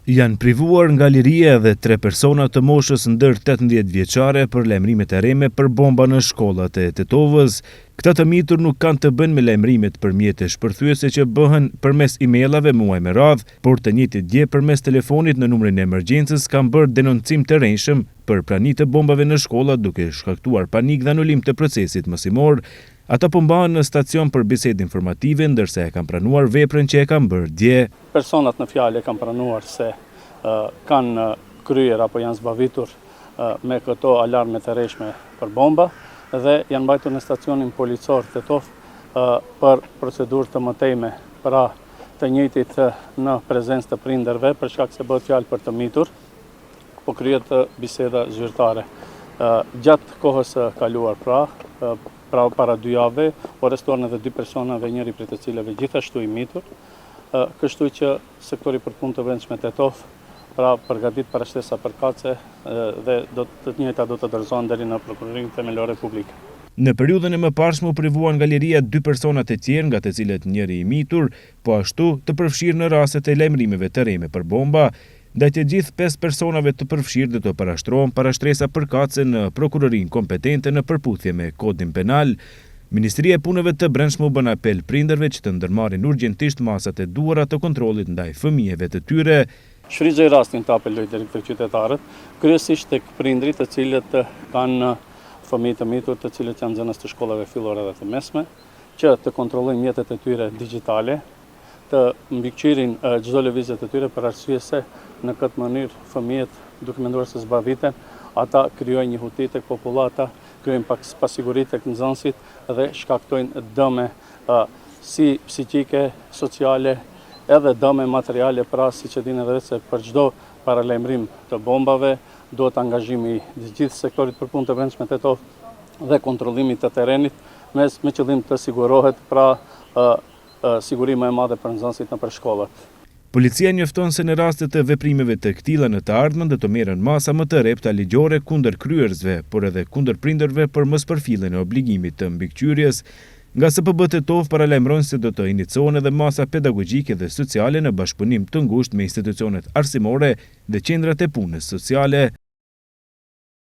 Janë privuar nga liria dhe 3 persona të moshës ndër 18 vjeçare për lajmërimet e rreme për bomba në shkollat e Tetovës. Këta të mitur nuk kanë të bënë me lajmërimet për mjete shpërthyese që bëhen përmes emailave muaj me radhë, por të njëjtit dje përmes telefonit në numrin e emergjencës kanë bërë denoncim të rrejshëm për pranitë të bombave në shkolla, duke shkaktuar panik dhe anulim të procesit mësimor. Ata po mbahen në stacion për bisedë informative, ndërsa e kanë pranuar veprën që e kanë bërë dje. Personat në fjalë e kanë pranuar se kanë kryer apo janë zbavitur me këto alarme të rreshme për bomba dhe janë mbajtur në stacionin policor Tetov për procedurë të mëtejme, pra të njëjtit në prezencë të prindërve, për shkak se bëhet fjalë për të mitur, po kryhet biseda zyrtare. Gjatë kohës kaluar pra para 2 javëve, u arrestuan edhe 2 persona dhe njëri prej të cilëve gjithashtu i mitur, kështu që sektori për punë të brendshme Tetov pra përgatit para shtesa përkatëse dhe të njëjta do të dorëzohen deri në prokurorinë themelore publike. Në periudhën e mëparshme u privuan nga liria 2 personat e tjerë, nga të cilët njëri i mitur, po ashtu të përfshirë në rastet e lajmërimeve të rreme për bomba. Ndaj të gjithë 5 personave të përfshirë do të parashtrohen para shtresa përkatëse në prokurorinë kompetente në përputhje me kodin penal. Ministria e Punëve të Brendshme u bën apel prindërve që të ndërmarrin urgjentisht masat e duara të kontrollit ndaj fëmijëve të tyre. Shfrytëzoj rastin të apeloj deri tek qytetarët, kryesisht tek prindrit të cilët kanë fëmijë të mitur, të cilët janë nxënës të shkollave fillore dhe të mesme, që të kontrollojnë mjetet e tyre digjitale, të mbikëqyrin çdo lëvizje të tyre për arsye se në këtë mënyrë fëmijët, duke menduar se zbaviten, ata krijojnë një huti tek popullata, krijojnë pasiguri tek nxënësit dhe shkaktojnë dëme si psiqike, sociale, edhe dëme materiale, pra siç e dinë edhe se për çdo paralajmërim të bombave duhet angazhimi i gjithë sektorit për punë të brendshme Tetov dhe kontrollimi të terrenit me qëllim të sigurohet pra siguri më e madhe për nxënësit nëpër shkollat. Policia njofton se në raste të veprimeve të këtilla në të ardhmen do të merren masa më të repta ligjore kundër kryerësve, por edhe kundër prindërve për mospërfilljen e obligimit të mbikëqyrjes. Nga SPB Tetov paralajmëron se do të iniciojnë edhe masa pedagogjike dhe sociale në bashkëpunim të ngushtë me institucionet arsimore dhe qendrat e punës sociale.